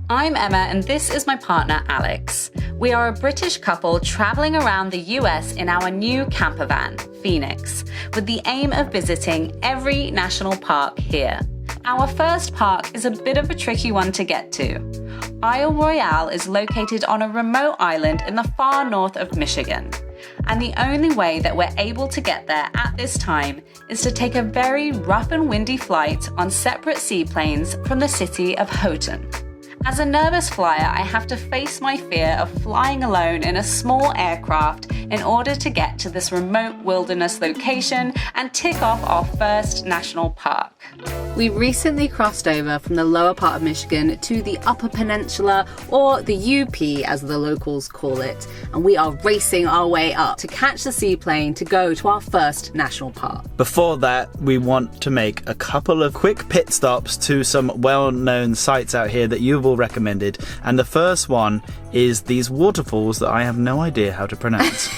I'm Emma and this is my partner Alex. We are a British couple travelling around the US in our new campervan, Phoenix, with the aim of visiting every national park here. Our first park is a bit of a tricky one to get to. Isle Royale is located on a remote island in the far north of Michigan. And the only way that we're able to get there at this time is to take a very rough and windy flight on separate seaplanes from the city of Houghton. As a nervous flyer, I have to face my fear of flying alone in a small aircraft in order to get to this remote wilderness location and tick off our first national park. We recently crossed over from the lower part of Michigan to the Upper Peninsula, or the UP as the locals call it, and we are racing our way up to catch the seaplane to go to our first national park. Before that, we want to make a couple of quick pit stops to some well-known sites out here that you've all recommended, and the first one is these waterfalls that I have no idea how to pronounce.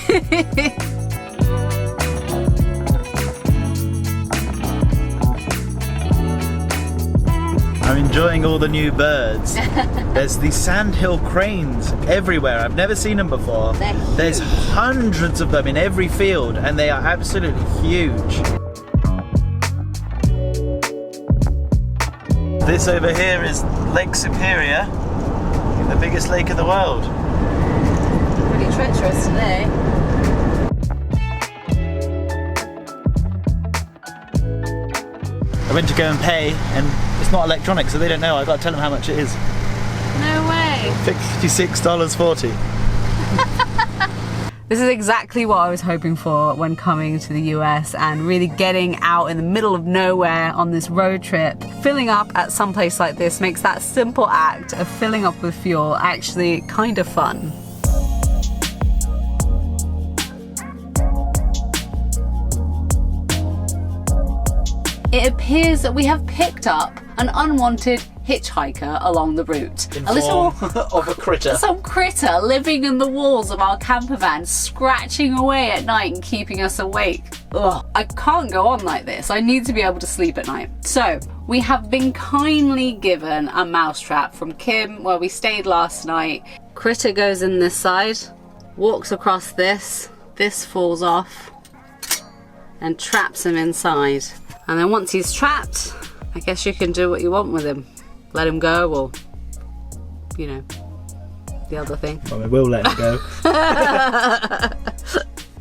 I'm enjoying all the new birds. There's these sandhill cranes everywhere. I've never seen them before. There's hundreds of them in every field and they are absolutely huge. This over here is Lake Superior, the biggest lake in the world. Pretty treacherous today. I went to go and pay and it's not electronic, so they don't know. I got to tell them how much it is. No way. $56.40. This is exactly what I was hoping for when coming to the US and really getting out in the middle of nowhere on this road trip. Filling up at some place like this makes that simple act of filling up with fuel actually kind of fun. It appears that we have picked up an unwanted hitchhiker along the route. In form of a critter. Some critter living in the walls of our campervan, scratching away at night and keeping us awake. Ugh, I can't go on like this. I need to be able to sleep at night. So, we have been kindly given a mousetrap from Kim where we stayed last night. Critter goes in this side, walks across this falls off and traps him inside. And then once he's trapped, I guess you can do what you want with him. Let him go, or, you know, the other thing. Well, we will let him go.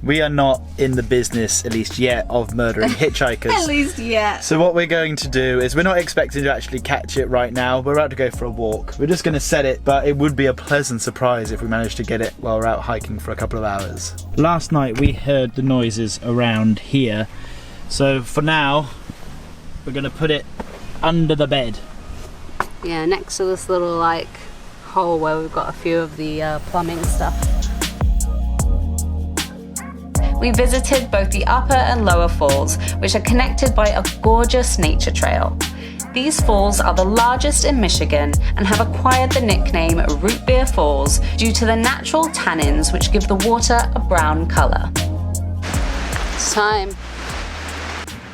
We are not in the business, at least yet, of murdering hitchhikers. At least yet. So what we're going to do is, we're not expecting to actually catch it right now. We're about to go for a walk. We're just going to set it, but it would be a pleasant surprise if we manage to get it while we're out hiking for a couple of hours. Last night we heard the noises around here. So for now, we're going to put it under the bed. Yeah, next to this little like hole where we've got a few of the plumbing stuff. We visited both the upper and lower falls, which are connected by a gorgeous nature trail. These falls are the largest in Michigan and have acquired the nickname Root Beer Falls due to the natural tannins which give the water a brown colour. It's time.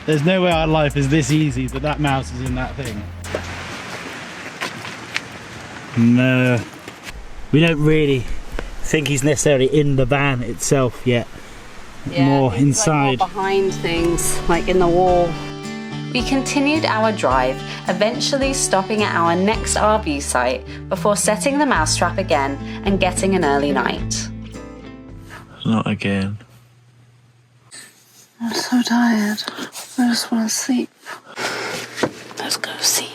There's no way our life is this easy that that mouse is in that thing. No. We don't really think he's necessarily in the van itself yet. Yeah, more inside. Like more behind things, like in the wall. We continued our drive, eventually stopping at our next RV site before setting the mousetrap again and getting an early night. Not again. I'm so tired. I just want to sleep. Let's go see.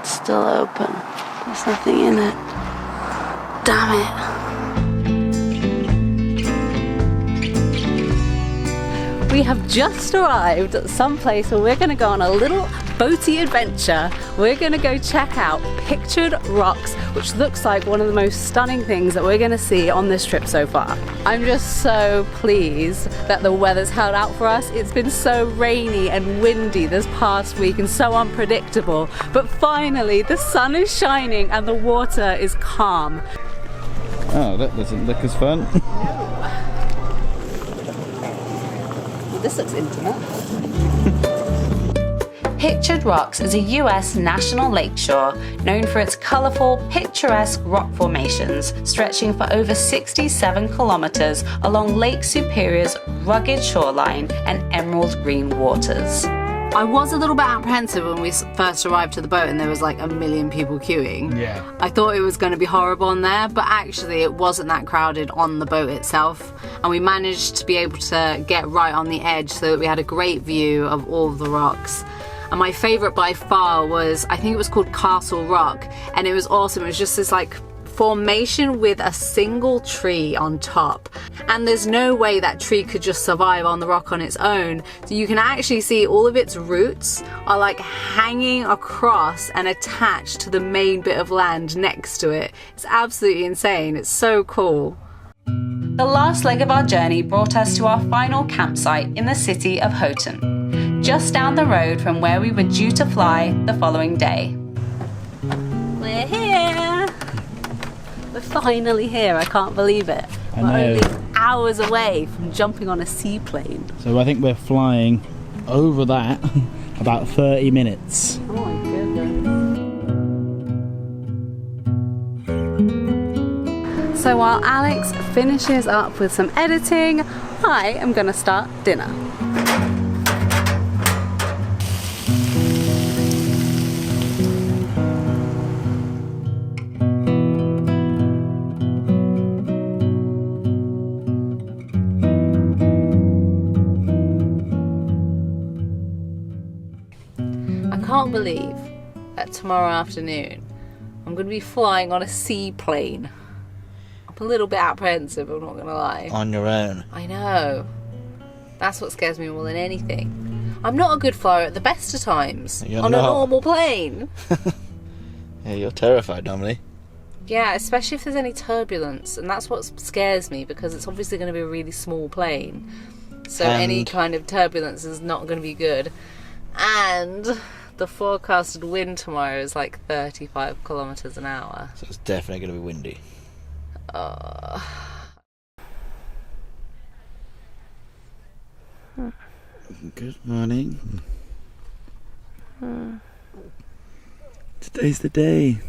It's still open. There's nothing in it. Damn it. We have just arrived at some place where we're going to go on a little boaty adventure. We're going to go check out Pictured Rocks, which looks like one of the most stunning things that we're going to see on this trip so far. I'm just so pleased that the weather's held out for us. It's been so rainy and windy this past week and so unpredictable, but finally the sun is shining and the water is calm. Oh, that doesn't look as fun. This looks intimate. Pictured Rocks is a US national lakeshore known for its colourful, picturesque rock formations stretching for over 67 kilometres along Lake Superior's rugged shoreline and emerald green waters. I was a little bit apprehensive when we first arrived to the boat and there was like a million people queuing. Yeah. I thought it was going to be horrible on there, but actually it wasn't that crowded on the boat itself. And we managed to be able to get right on the edge so that we had a great view of all of the rocks. And my favourite by far was, I think it was called Castle Rock, and it was awesome. It was just this like formation with a single tree on top, and there's no way that tree could just survive on the rock on its own. So you can actually see all of its roots are like hanging across and attached to the main bit of land next to it. It's absolutely insane. It's so cool. The last leg of our journey brought us to our final campsite in the city of Houghton, just down the road from where we were due to fly the following day. We're here! We're finally here, I can't believe it. I We're know. only hours away from jumping on a seaplane. So I think we're flying over that about 30 minutes. Oh my goodness. So while Alex finishes up with some editing, I am going to start dinner. I can't believe that tomorrow afternoon I'm going to be flying on a seaplane. I'm a little bit apprehensive, I'm not going to lie. On your own. I know. That's what scares me more than anything. I'm not a good flyer at the best of times. You're on a not. normal plane. Yeah, you're terrified normally. Yeah, especially if there's any turbulence, and that's what scares me because it's obviously going to be a really small plane. So any kind of turbulence is not going to be good. And the forecasted wind tomorrow is like 35 kilometers an hour. So it's definitely going to be windy. Good morning. Today's the day.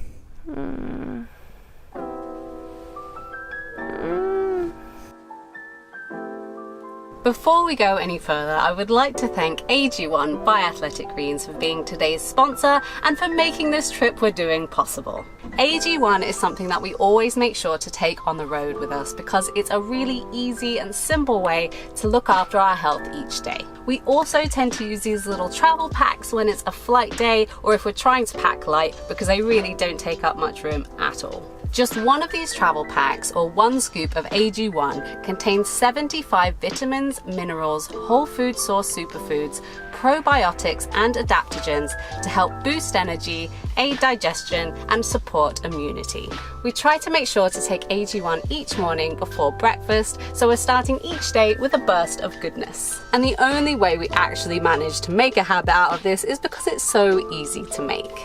Before we go any further, I would like to thank AG1 by Athletic Greens for being today's sponsor and for making this trip we're doing possible. AG1 is something that we always make sure to take on the road with us because it's a really easy and simple way to look after our health each day. We also tend to use these little travel packs when it's a flight day or if we're trying to pack light because they really don't take up much room at all. Just one of these travel packs, or one scoop of AG1, contains 75 vitamins, minerals, whole food source superfoods, probiotics and adaptogens to help boost energy, aid digestion and support immunity. We try to make sure to take AG1 each morning before breakfast, so we're starting each day with a burst of goodness. And the only way we actually manage to make a habit out of this is because it's so easy to make.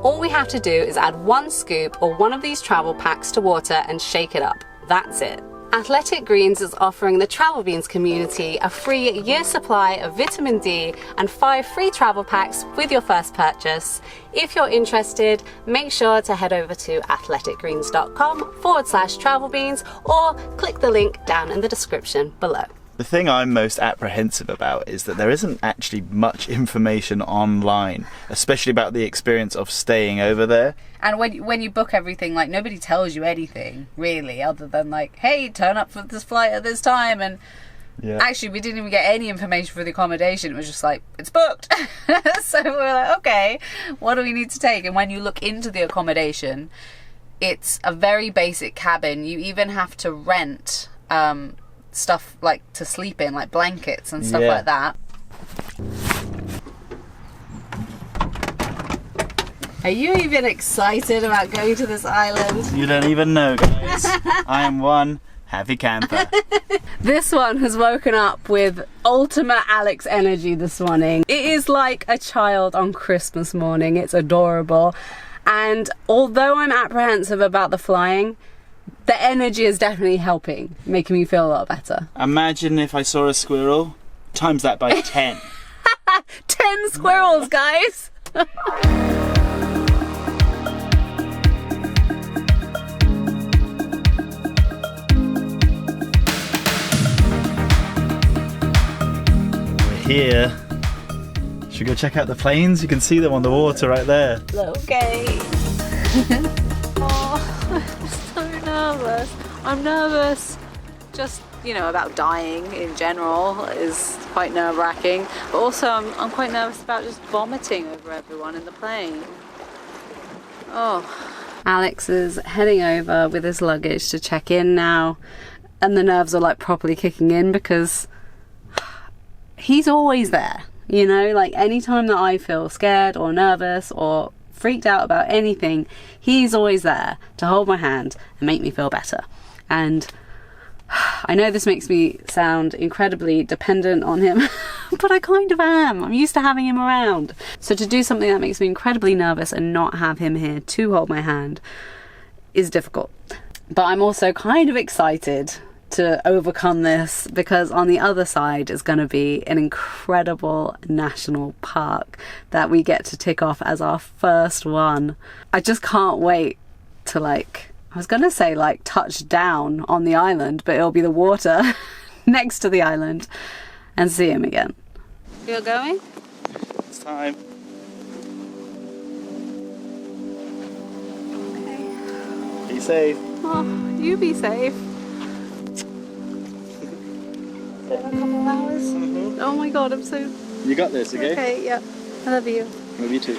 All we have to do is add one scoop or one of these travel packs to water and shake it up. That's it. Athletic Greens is offering the Travel Beans community a free year supply of vitamin D and 5 free travel packs with your first purchase. If you're interested, make sure to head over to athleticgreens.com/travelbeans or click the link down in the description below. The thing I'm most apprehensive about is that there isn't actually much information online, especially about the experience of staying over there. And when you book everything, like nobody tells you anything really, other than like, hey, turn up for this flight at this time. And actually, we didn't even get any information for the accommodation. It was just like, it's booked. So we're like, okay, what do we need to take? And when you look into the accommodation, it's a very basic cabin. You even have to rent stuff like to sleep in, like blankets and stuff like that. Are you even excited about going to this island? You don't even know, guys. I am one happy camper. This one has woken up with ultimate Alex energy this morning. It is like a child on Christmas morning. It's adorable. And although I'm apprehensive about the flying, the energy is definitely helping, making me feel a lot better. Imagine if I saw a squirrel, times that by 10. 10 squirrels, guys. We're here. Should we go check out the planes? You can see them on the water right there. Okay. Oh, I'm so nervous. I'm nervous. Just, you know, about dying in general is quite nerve-wracking. But also I'm quite nervous about just vomiting over everyone in the plane. Oh. Alex is heading over with his luggage to check in now. And the nerves are like properly kicking in because he's always there. You know, like anytime that I feel scared or nervous or freaked out about anything, he's always there to hold my hand and make me feel better. And I know this makes me sound incredibly dependent on him, but I kind of am. I'm used to having him around. So to do something that makes me incredibly nervous and not have him here to hold my hand is difficult. But I'm also kind of excited to overcome this because on the other side is going to be an incredible national park that we get to tick off as our first one. I just can't wait to I was going to say touch down on the island, but it'll be the water next to the island and see him again. You're going? It's time. Okay. Be safe. Oh, you be safe. In a couple of hours. Oh my god, I'm so... You got this, okay? Okay, yeah. I love you. Love you too.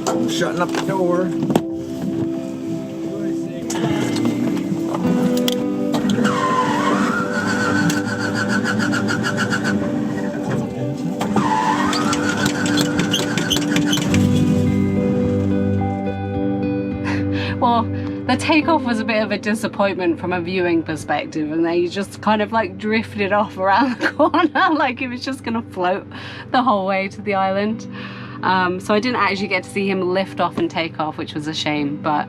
I'm shutting up the door. Well, the takeoff was a bit of a disappointment from a viewing perspective, and they just kind of drifted off around the corner like it was just gonna float the whole way to the island. So I didn't actually get to see him lift off and take off, which was a shame, but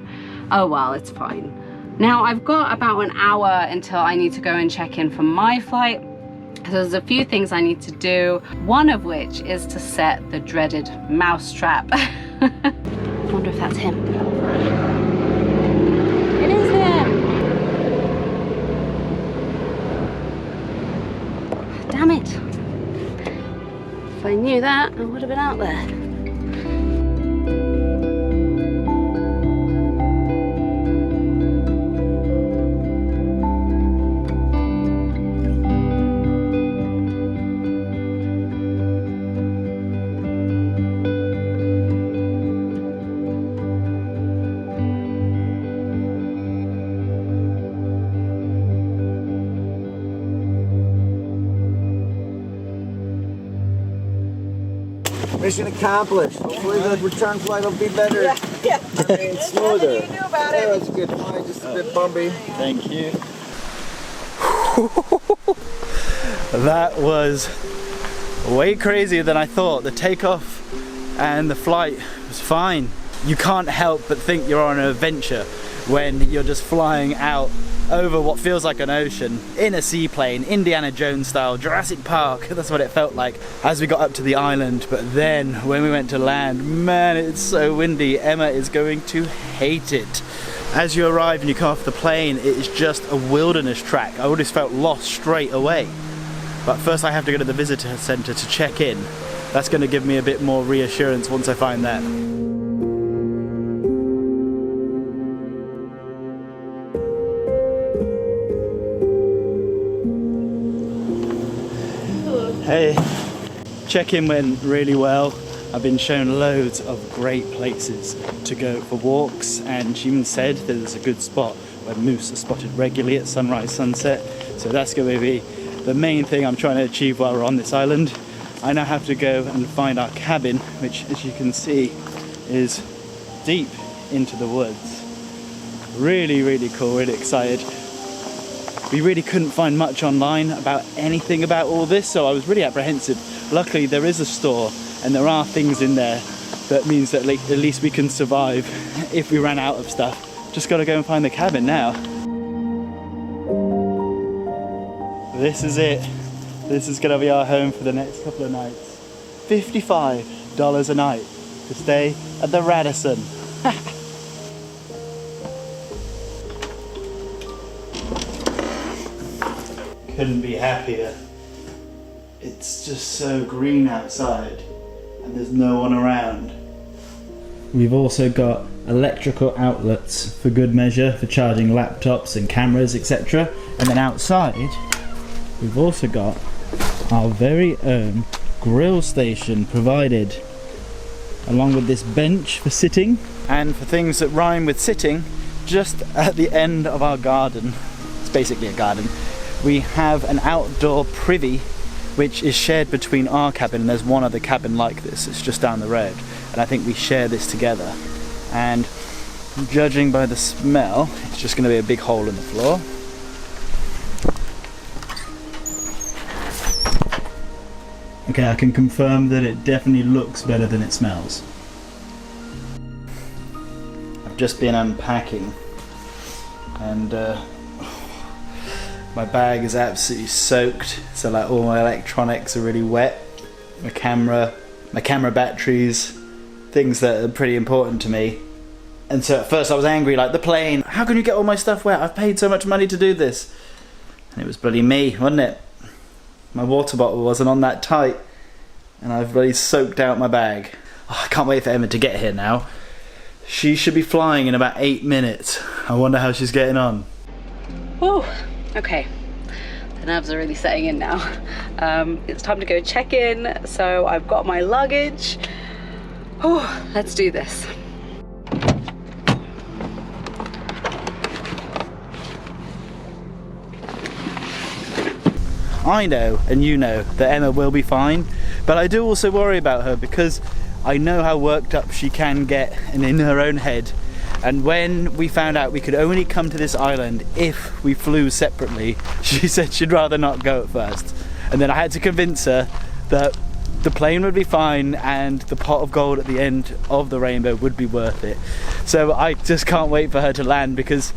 oh well, it's fine. Now I've got about an hour until I need to go and check in for my flight. So there's a few things I need to do, one of which is to set the dreaded mouse trap. I wonder if that's him. It is him! Damn it! If I knew that, I would have been out there. Mission accomplished. Hopefully the return flight will be better. Yeah. And smoother. Nothing you do about it. Yeah, that's a good flight, just a bit bumpy. Thank you. That was way crazier than I thought. The takeoff and the flight was fine. You can't help but think you're on an adventure when you're just flying out over what feels like an ocean in a seaplane, Indiana Jones style, Jurassic Park. That's what it felt like as we got up to the island. But then when we went to land, man, it's so windy. Emma is going to hate it. As you arrive and you come off the plane, it is just a wilderness track. I always felt lost straight away. But first I have to go to the visitor center to check in. That's going to give me a bit more reassurance once I find that. Hey, check-in went really well. I've been shown loads of great places to go for walks, and she even said there's a good spot where moose are spotted regularly at sunrise, sunset. So that's going to be the main thing I'm trying to achieve while we're on this island. I now have to go and find our cabin, which, as you can see, is deep into the woods. Really, really cool, really excited. We really couldn't find much online about anything about all this, so I was really apprehensive. Luckily there is a store and there are things in there that means that like, at least we can survive if we ran out of stuff. Just gotta go and find the cabin now. This is it. This is gonna be our home for the next couple of nights. $55 a night to stay at the Radisson. Couldn't be happier. It's just so green outside and there's no one around. We've also got electrical outlets for good measure for charging laptops and cameras, etc. And then outside we've also got our very own grill station provided, along with this bench for sitting, and for things that rhyme with sitting, just at the end of our garden, it's basically a garden, we have an outdoor privy which is shared between our cabin, and there's one other cabin like this, it's just down the road, and I think we share this together. And judging by the smell, it's just going to be a big hole in the floor. Okay, I can confirm that it definitely looks better than it smells. I've just been unpacking and my bag is absolutely soaked, so like all my electronics are really wet. My camera batteries, things that are pretty important to me. And so at first I was angry, like, the plane, how can you get all my stuff wet? I've paid so much money to do this. And it was bloody me, wasn't it? My water bottle wasn't on that tight and I've really soaked out my bag. Oh, I can't wait for Emma to get here now. She should be flying in about 8 minutes. I wonder how she's getting on. Oh, okay. The nerves are really setting in now. It's time to go check in. So I've got my luggage. Oh, let's do this. I know, and you know, that Emma will be fine, but I do also worry about her because I know how worked up she can get and in her own head. And when we found out we could only come to this island if we flew separately, she said she'd rather not go at first. And then I had to convince her that the plane would be fine and the pot of gold at the end of the rainbow would be worth it. So I just can't wait for her to land, because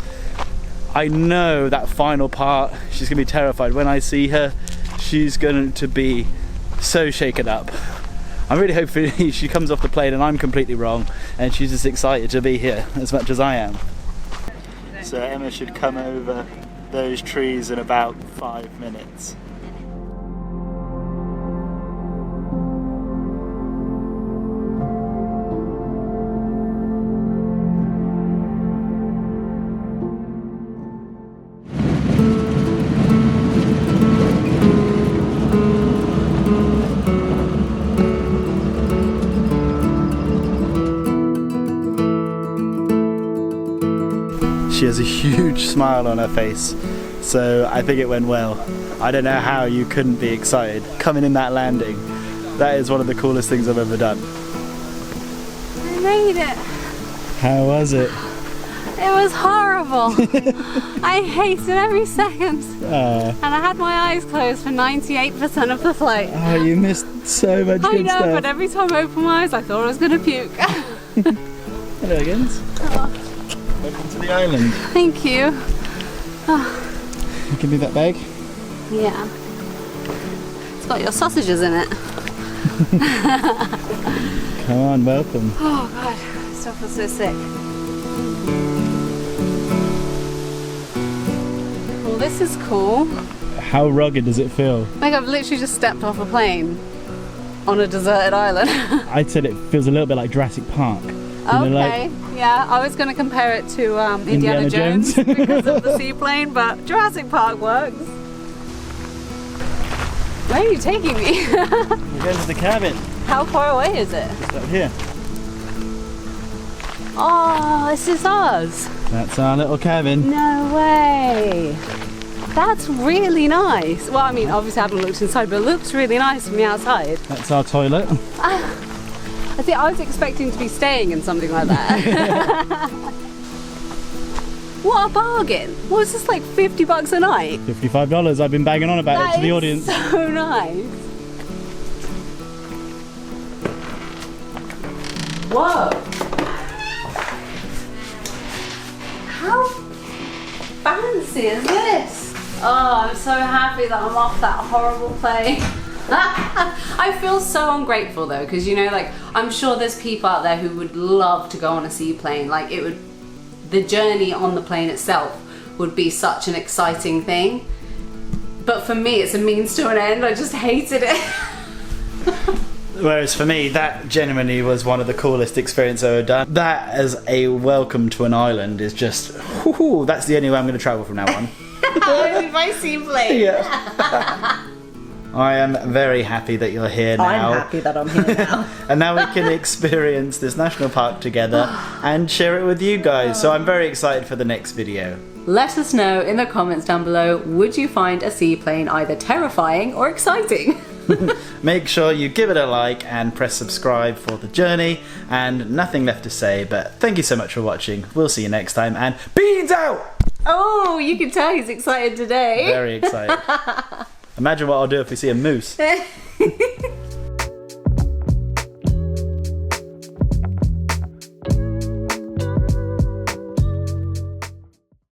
I know that final part, she's gonna be terrified. When I see her, she's going to be so shaken up. I'm really hoping she comes off the plane and I'm completely wrong and she's just excited to be here as much as I am. So Emma should come over those trees in about 5 minutes. She has a huge smile on her face, so I think it went well. I don't know how you couldn't be excited coming in that landing. That is one of the coolest things I've ever done. I made it. How was it? It was horrible. I hated every second. And I had my eyes closed for 98% of the flight. Oh, you missed so much good stuff. I know, but every time I opened my eyes I thought I was going to puke. Hello again. Oh. Welcome to the island. Thank you. Oh. You give me that bag? Yeah. It's got your sausages in it. Come on, welcome. Oh god, I still feel so sick. Well, this is cool. How rugged does it feel? Like I've literally just stepped off a plane on a deserted island. I'd said it feels a little bit like Jurassic Park. Okay, yeah, I was going to compare it to Indiana Jones because of the seaplane, but Jurassic Park works. Where are you taking me? We're going to the cabin. How far away is it? Just up here. Oh, this is ours. That's our little cabin. No way. That's really nice. Well, I mean, obviously I haven't looked inside, but it looks really nice from the outside. That's our toilet. I think I was expecting to be staying in something like that. What a bargain! What was this, like $50 a night? $55. I've been banging on about it to the audience. So nice. Whoa! How fancy is this? Oh, I'm so happy that I'm off that horrible plane. I feel so ungrateful though, because you know, like, I'm sure there's people out there who would love to go on a seaplane. Like, it would, the journey on the plane itself would be such an exciting thing. But for me, it's a means to an end. I just hated it. Whereas for me, that genuinely was one of the coolest experiences I've ever done. That as a welcome to an island is just, whoo, that's the only way I'm going to travel from now on. Only by seaplane. Yeah. I am very happy that you're here now. I'm happy that I'm here now. And now we can experience this national park together and share it with you guys. So I'm very excited for the next video. Let us know in the comments down below, would you find a seaplane either terrifying or exciting? Make sure you give it a like and press subscribe for the journey, and nothing left to say, but thank you so much for watching. We'll see you next time, and beans out! Oh, you can tell he's excited today. Very excited. Imagine what I'll do if we see a moose.